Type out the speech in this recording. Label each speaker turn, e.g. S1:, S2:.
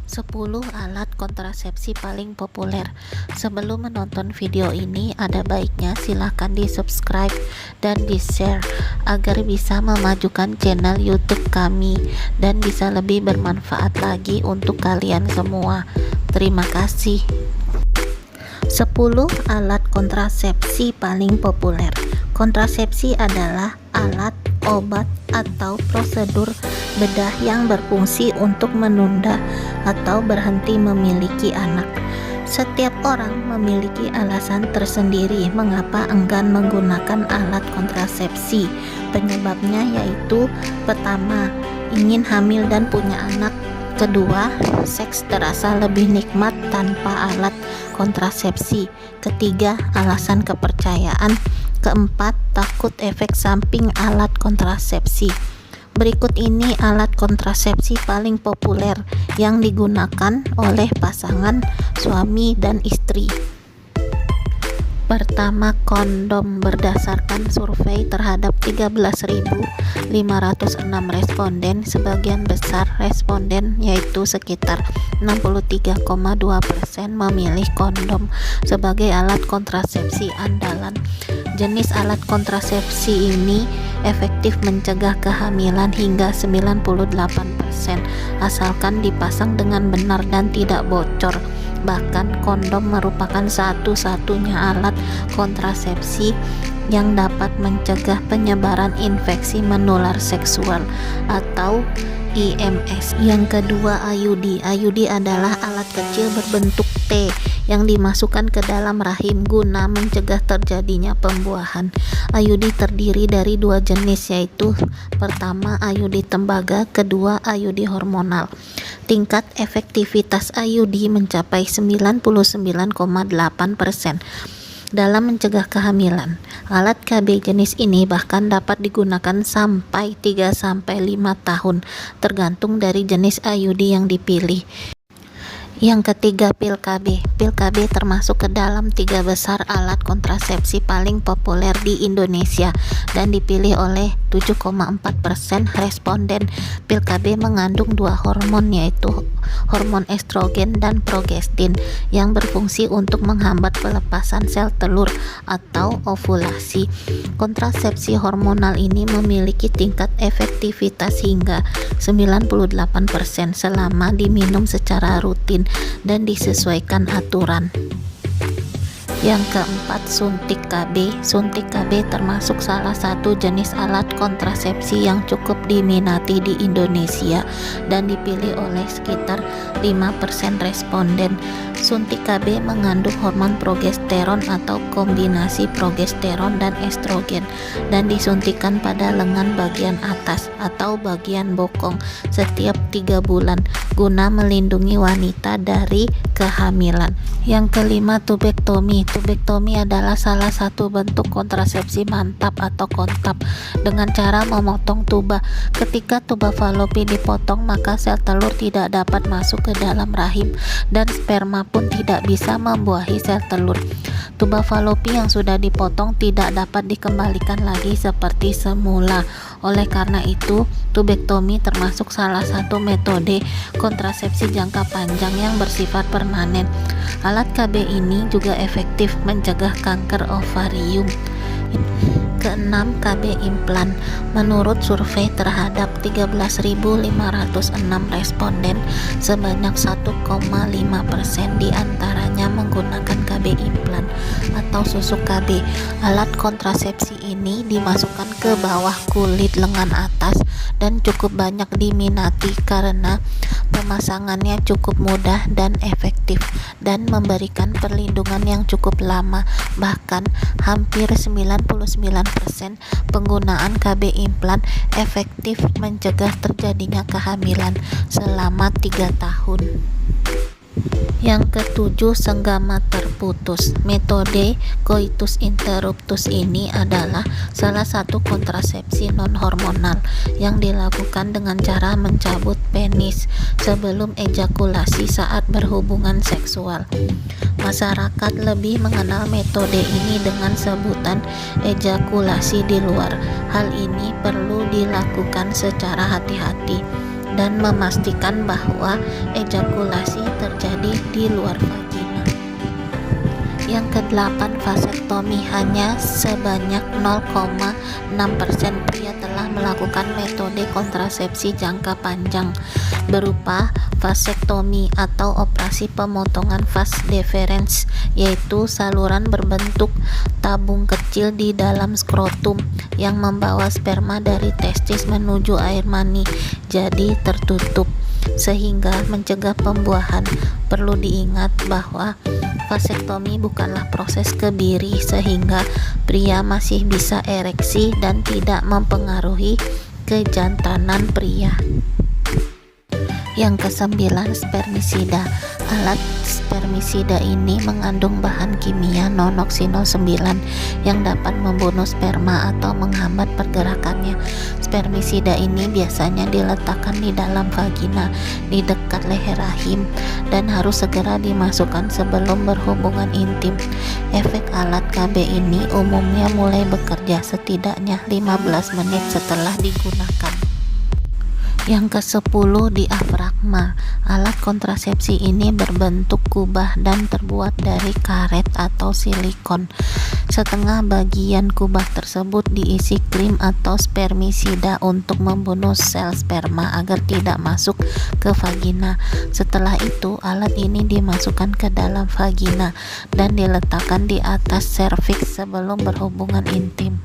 S1: 10 alat kontrasepsi paling populer. Sebelum menonton video ini, ada baiknya silahkan di subscribe dan di share agar bisa memajukan channel YouTube kami dan bisa lebih bermanfaat lagi untuk kalian semua. Terima kasih. 10 alat kontrasepsi paling populer. Kontrasepsi adalah alat, obat, atau prosedur bedah yang berfungsi untuk menunda atau berhenti memiliki anak. Setiap orang memiliki alasan tersendiri mengapa enggan menggunakan alat kontrasepsi. Penyebabnya yaitu: pertama, ingin hamil dan punya anak. Kedua, seks terasa lebih nikmat tanpa alat kontrasepsi. Ketiga, alasan kepercayaan. Keempat, takut efek samping alat kontrasepsi. Berikut ini alat kontrasepsi paling populer yang digunakan oleh pasangan suami dan istri. Pertama, kondom. Berdasarkan survei terhadap 13.506 responden, sebagian besar responden yaitu sekitar 63,2% memilih kondom sebagai alat kontrasepsi andalan. Jenis alat kontrasepsi ini efektif mencegah kehamilan hingga 98% asalkan dipasang dengan benar dan tidak bocor. Bahkan kondom merupakan satu-satunya alat kontrasepsi yang dapat mencegah penyebaran infeksi menular seksual atau IMS. Yang kedua, IUD. IUD adalah alat kecil berbentuk T yang dimasukkan ke dalam rahim guna mencegah terjadinya pembuahan. IUD terdiri dari dua jenis, yaitu pertama IUD tembaga, kedua IUD hormonal. Tingkat efektivitas IUD mencapai 99,8% dalam mencegah kehamilan. Alat KB jenis ini bahkan dapat digunakan sampai 3-5 tahun, tergantung dari jenis IUD yang dipilih. Yang ketiga, pil KB. Pil KB termasuk ke dalam 3 besar alat kontrasepsi paling populer di Indonesia dan dipilih oleh 7,4% responden. Pil KB mengandung 2 hormon, yaitu hormon estrogen dan progestin yang berfungsi untuk menghambat pelepasan sel telur atau ovulasi. Kontrasepsi hormonal ini memiliki tingkat efektivitas hingga 98% selama diminum secara rutin dan disesuaikan aturan. Yang keempat, suntik KB. Suntik KB termasuk salah satu jenis alat kontrasepsi yang cukup diminati di Indonesia dan dipilih oleh sekitar 5% responden. Suntik KB mengandung hormon progesteron atau kombinasi progesteron dan estrogen dan disuntikkan pada lengan bagian atas atau bagian bokong setiap 3 bulan guna melindungi wanita dari kehamilan. Yang kelima, tubektomi. Tubektomi adalah salah satu bentuk kontrasepsi mantap atau kontap dengan cara memotong tuba. Ketika tuba falopi dipotong, maka sel telur tidak dapat masuk ke dalam rahim dan sperma pun tidak bisa membuahi sel telur. Tuba falopi yang sudah dipotong tidak dapat dikembalikan lagi seperti semula. Oleh karena itu, tubektomi termasuk salah satu metode kontrasepsi jangka panjang yang bersifat permanen. Alat KB ini juga efektif mencegah kanker ovarium. Keenam, KB implan. Menurut survei terhadap 13.506 responden, sebanyak 1,5% diantaranya menggunakan KB implan atau susuk KB. Alat kontrasepsi ini dimasukkan ke bawah kulit lengan atas dan cukup banyak diminati karena pemasangannya cukup mudah dan efektif dan memberikan perlindungan yang cukup lama. Bahkan hampir 99% penggunaan KB implan efektif mencegah terjadinya kehamilan selama 3 tahun. Yang ketujuh, senggama terputus. Metode coitus interruptus ini adalah salah satu kontrasepsi non-hormonal yang dilakukan dengan cara mencabut penis sebelum ejakulasi saat berhubungan seksual. Masyarakat lebih mengenal metode ini dengan sebutan ejakulasi di luar. Hal ini perlu dilakukan secara hati-hati dan memastikan bahwa ejakulasi terjadi di luar vagina. Yang kedelapan, vasektomi. Hanya sebanyak 0,6% pria telah melakukan metode kontrasepsi jangka panjang berupa vasektomi atau operasi pemotongan vas deferens, yaitu saluran berbentuk tabung kecil di dalam skrotum yang membawa sperma dari testis menuju air mani jadi tertutup sehingga mencegah pembuahan. Perlu diingat bahwa vasektomi bukanlah proses kebiri sehingga pria masih bisa ereksi dan tidak mempengaruhi kejantanan pria. Yang kesembilan, spermisida. Alat spermisida ini mengandung bahan kimia nonoksinol 9 yang dapat membunuh sperma atau menghambat pergerakannya. Spermisida ini biasanya diletakkan di dalam vagina di dekat leher rahim dan harus segera dimasukkan sebelum berhubungan intim. Efek alat KB ini umumnya mulai bekerja setidaknya 15 menit setelah digunakan. Yang ke-10, diafragma. Alat kontrasepsi ini berbentuk kubah dan terbuat dari karet atau silikon. Setengah bagian kubah tersebut diisi krim atau spermisida untuk membunuh sel sperma agar tidak masuk ke vagina. Setelah itu, alat ini dimasukkan ke dalam vagina dan diletakkan di atas serviks sebelum berhubungan intim.